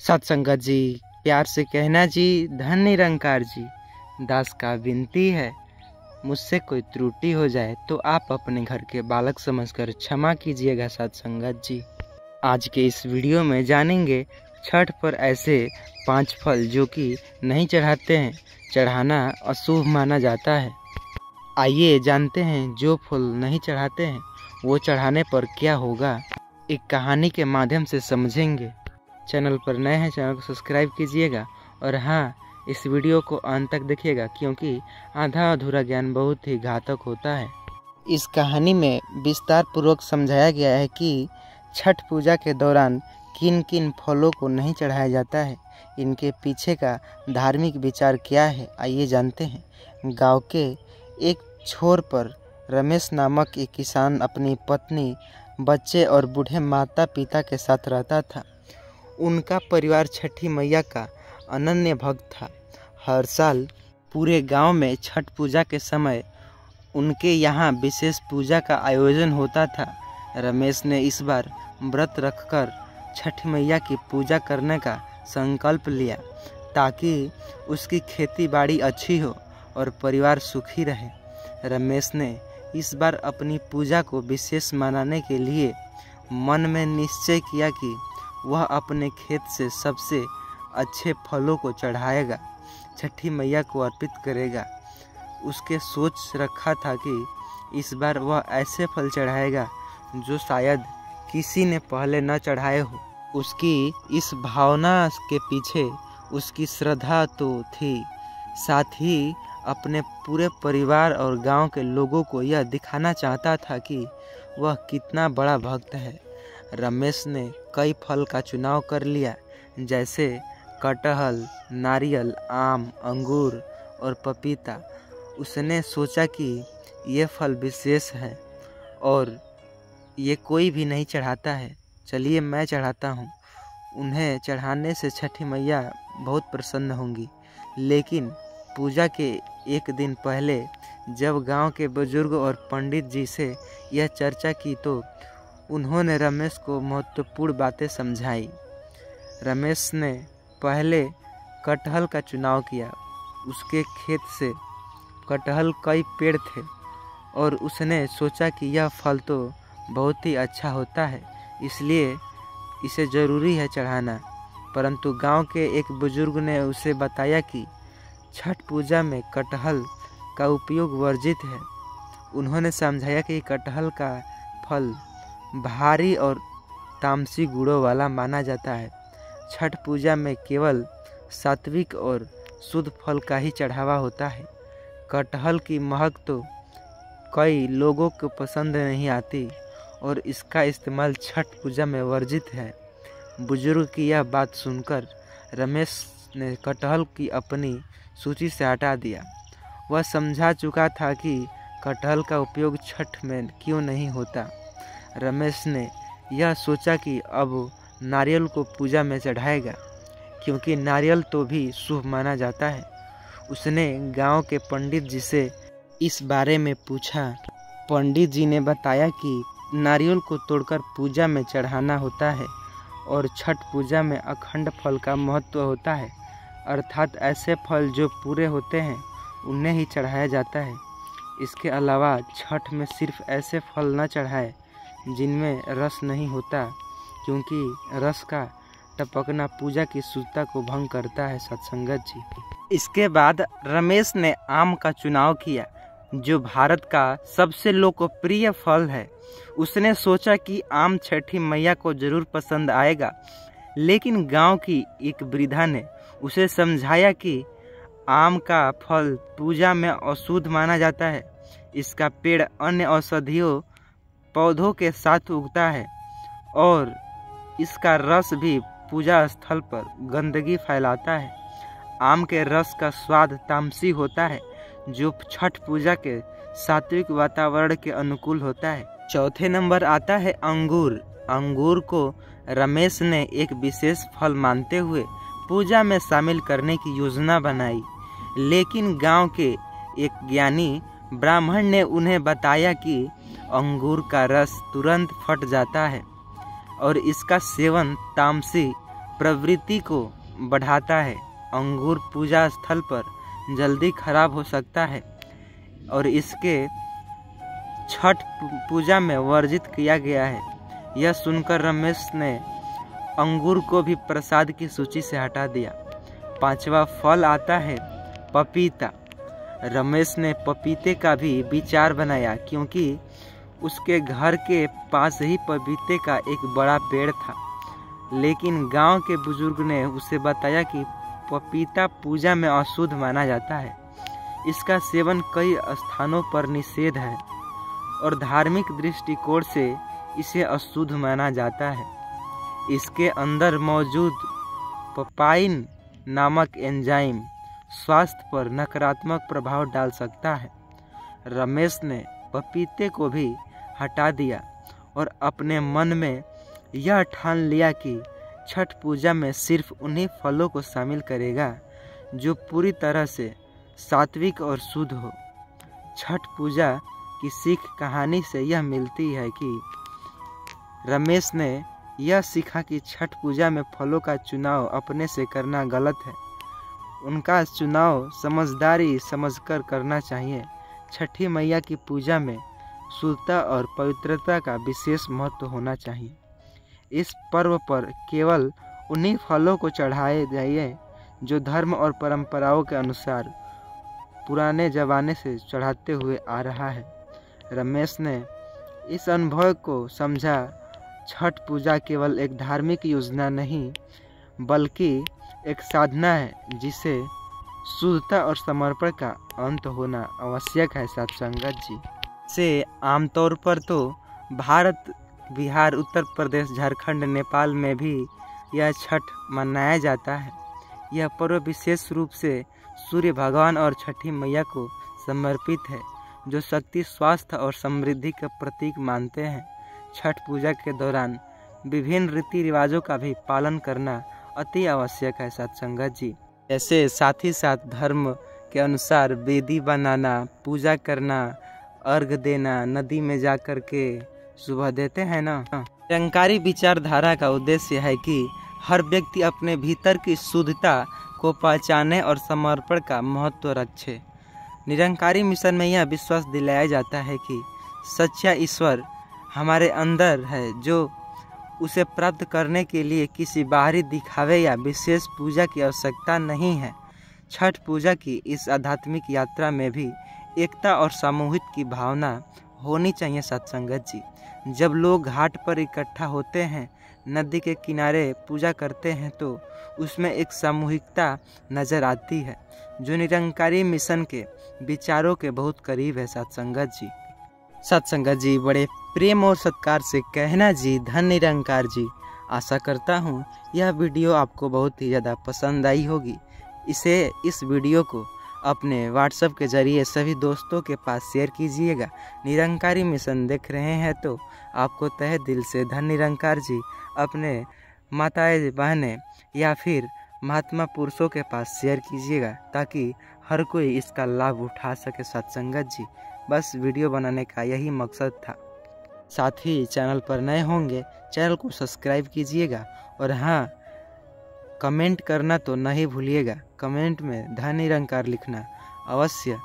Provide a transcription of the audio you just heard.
सत्संगत जी, प्यार से कहना जी, धन निरंकार जी। दास का विनती है, मुझसे कोई त्रुटि हो जाए तो आप अपने घर के बालक समझकर क्षमा कीजिएगा सत्संगत जी। आज के इस वीडियो में जानेंगे छठ पर ऐसे 5 फल जो कि नहीं चढ़ाते हैं, चढ़ाना अशुभ माना जाता है। आइए जानते हैं जो फल नहीं चढ़ाते हैं वो चढ़ाने पर क्या होगा। एक कहानी के माध्यम से समझेंगे। चैनल पर नए हैं, चैनल को सब्सक्राइब कीजिएगा और हाँ, इस वीडियो को अंत तक देखिएगा क्योंकि आधा अधूरा ज्ञान बहुत ही घातक होता है। इस कहानी में विस्तार पूर्वक समझाया गया है कि छठ पूजा के दौरान किन किन फलों को नहीं चढ़ाया जाता है, इनके पीछे का धार्मिक विचार क्या है। आइए जानते हैं। गांव के एक छोर पर रमेश नामक एक किसान अपनी पत्नी, बच्चे और बूढ़े माता पिता के साथ रहता था। उनका परिवार छठी मैया का अनन्य भक्त था। हर साल पूरे गांव में छठ पूजा के समय उनके यहाँ विशेष पूजा का आयोजन होता था। रमेश ने इस बार व्रत रखकर छठ मैया की पूजा करने का संकल्प लिया ताकि उसकी खेती बाड़ी अच्छी हो और परिवार सुखी रहे। रमेश ने इस बार अपनी पूजा को विशेष मनाने के लिए मन में निश्चय किया कि वह अपने खेत से सबसे अच्छे फलों को चढ़ाएगा, छठी मैया को अर्पित करेगा। उसके सोच रखा था कि इस बार वह ऐसे फल चढ़ाएगा जो शायद किसी ने पहले न चढ़ाए हो। उसकी इस भावना के पीछे उसकी श्रद्धा तो थी, साथ ही अपने पूरे परिवार और गांव के लोगों को यह दिखाना चाहता था कि वह कितना बड़ा भक्त है। रमेश ने कई फल का चुनाव कर लिया, जैसे कटहल, नारियल, आम, अंगूर और पपीता। उसने सोचा कि ये फल विशेष हैं और ये कोई भी नहीं चढ़ाता है, चलिए मैं चढ़ाता हूँ। उन्हें चढ़ाने से छठी मैया बहुत प्रसन्न होंगी। लेकिन पूजा के एक दिन पहले जब गांव के बुजुर्ग और पंडित जी से यह चर्चा की तो उन्होंने रमेश को महत्वपूर्ण बातें समझाई। रमेश ने पहले कटहल का चुनाव किया। उसके खेत से कटहल कई पेड़ थे और उसने सोचा कि यह फल तो बहुत ही अच्छा होता है, इसलिए इसे ज़रूरी है चढ़ाना। परंतु गांव के एक बुजुर्ग ने उसे बताया कि छठ पूजा में कटहल का उपयोग वर्जित है। उन्होंने समझाया कि कटहल का फल भारी और तामसी गुणों वाला माना जाता है। छठ पूजा में केवल सात्विक और शुद्ध फल का ही चढ़ावा होता है। कटहल की महक तो कई लोगों को पसंद नहीं आती और इसका इस्तेमाल छठ पूजा में वर्जित है। बुजुर्ग की यह बात सुनकर रमेश ने कटहल की अपनी सूची से हटा दिया। वह समझा चुका था कि कटहल का उपयोग छठ में क्यों नहीं होता। रमेश ने यह सोचा कि अब नारियल को पूजा में चढ़ाएगा, क्योंकि नारियल तो भी शुभ माना जाता है। उसने गांव के पंडित जी से इस बारे में पूछा। पंडित जी ने बताया कि नारियल को तोड़कर पूजा में चढ़ाना होता है और छठ पूजा में अखंड फल का महत्व होता है, अर्थात ऐसे फल जो पूरे होते हैं उन्हें ही चढ़ाया जाता है। इसके अलावा छठ में सिर्फ ऐसे फल न चढ़ाए जिनमें रस नहीं होता, क्योंकि रस का टपकना पूजा की शुद्धता को भंग करता है सत्संगत जी। इसके बाद रमेश ने आम का चुनाव किया, जो भारत का सबसे लोकप्रिय फल है। उसने सोचा कि आम छठी मैया को जरूर पसंद आएगा, लेकिन गांव की एक वृद्धा ने उसे समझाया कि आम का फल पूजा में अशुद्ध माना जाता है। इसका पेड़ अन्य औषधीय पौधों के साथ उगता है और इसका रस भी पूजा स्थल पर गंदगी फैलाता है। आम के रस का स्वाद तामसी होता है, जो छठ पूजा के सात्विक वातावरण के अनुकूल होता है। चौथे नंबर आता है अंगूर। अंगूर को रमेश ने एक विशेष फल मानते हुए पूजा में शामिल करने की योजना बनाई, लेकिन गांव के एक ज्ञानी ब्राह्मण ने उन्हें बताया कि अंगूर का रस तुरंत फट जाता है और इसका सेवन तामसी प्रवृत्ति को बढ़ाता है। अंगूर पूजा स्थल पर जल्दी खराब हो सकता है और इसके छठ पूजा में वर्जित किया गया है। यह सुनकर रमेश ने अंगूर को भी प्रसाद की सूची से हटा दिया। 5वां फल आता है पपीता। रमेश ने पपीते का भी विचार बनाया क्योंकि उसके घर के पास ही पपीते का एक बड़ा पेड़ था, लेकिन गांव के बुजुर्ग ने उसे बताया कि पपीता पूजा में अशुद्ध माना जाता है। इसका सेवन कई स्थानों पर निषेध है और धार्मिक दृष्टिकोण से इसे अशुद्ध माना जाता है। इसके अंदर मौजूद पपाइन नामक एंजाइम स्वास्थ्य पर नकारात्मक प्रभाव डाल सकता है। रमेश ने पपीते को भी हटा दिया और अपने मन में यह ठान लिया कि छठ पूजा में सिर्फ उन्हीं फलों को शामिल करेगा जो पूरी तरह से सात्विक और शुद्ध हो। छठ पूजा की सीख कहानी से यह मिलती है कि रमेश ने यह सीखा कि छठ पूजा में फलों का चुनाव अपने से करना गलत है। उनका चुनाव समझदारी समझकर करना चाहिए। छठी मैया की पूजा में शुद्धता और पवित्रता का विशेष महत्व होना चाहिए। इस पर्व पर केवल उन्हीं फलों को चढ़ाए जाइए जो धर्म और परंपराओं के अनुसार पुराने ज़माने से चढ़ाते हुए आ रहा है। रमेश ने इस अनुभव को समझा। छठ पूजा केवल एक धार्मिक योजना नहीं बल्कि एक साधना है जिसे शुद्धता और समर्पण का अंत होना आवश्यक है। सत्संगत जी से आमतौर पर तो भारत, बिहार, उत्तर प्रदेश, झारखंड, नेपाल में भी यह छठ मनाया जाता है। यह पर्व विशेष रूप से सूर्य भगवान और छठी मैया को समर्पित है, जो शक्ति, स्वास्थ्य और समृद्धि का प्रतीक मानते हैं। छठ पूजा के दौरान विभिन्न रीति रिवाजों का भी पालन करना अति आवश्यक है। सत्संगत जी जैसे साथ ही साथ धर्म के अनुसार वेदी बनाना, पूजा करना, अर्घ देना, नदी में जा कर के सुबह देते हैं ना। निरंकारी विचारधारा का उद्देश्य है कि हर व्यक्ति अपने भीतर की शुद्धता को पहचाने और समर्पण का महत्व रखे। निरंकारी मिशन में यह विश्वास दिलाया जाता है कि सच्चा ईश्वर हमारे अंदर है, जो उसे प्राप्त करने के लिए किसी बाहरी दिखावे या विशेष पूजा की आवश्यकता नहीं है। छठ पूजा की इस आध्यात्मिक यात्रा में भी एकता और सामूहिक की भावना होनी चाहिए। सत्संगत जी जब लोग घाट पर इकट्ठा होते हैं, नदी के किनारे पूजा करते हैं, तो उसमें एक सामूहिकता नज़र आती है जो निरंकारी मिशन के विचारों के बहुत करीब है। सत्संगत जी बड़े प्रेम और सत्कार से कहना जी, धन निरंकार जी। आशा करता हूँ यह वीडियो आपको बहुत ही ज़्यादा पसंद आई होगी। इस वीडियो को अपने व्हाट्सएप के ज़रिए सभी दोस्तों के पास शेयर कीजिएगा। निरंकारी मिशन देख रहे हैं तो आपको तहे दिल से धन निरंकार जी अपने माताएं, बहनें या फिर महात्मा पुरुषों के पास शेयर कीजिएगा ताकि हर कोई इसका लाभ उठा सके। सत्संगत जी बस वीडियो बनाने का यही मकसद था। साथ ही चैनल पर नए होंगे चैनल को सब्सक्राइब कीजिएगा और हाँ, कमेंट करना तो नहीं भूलिएगा। कमेंट में धन निरंकार लिखना अवश्य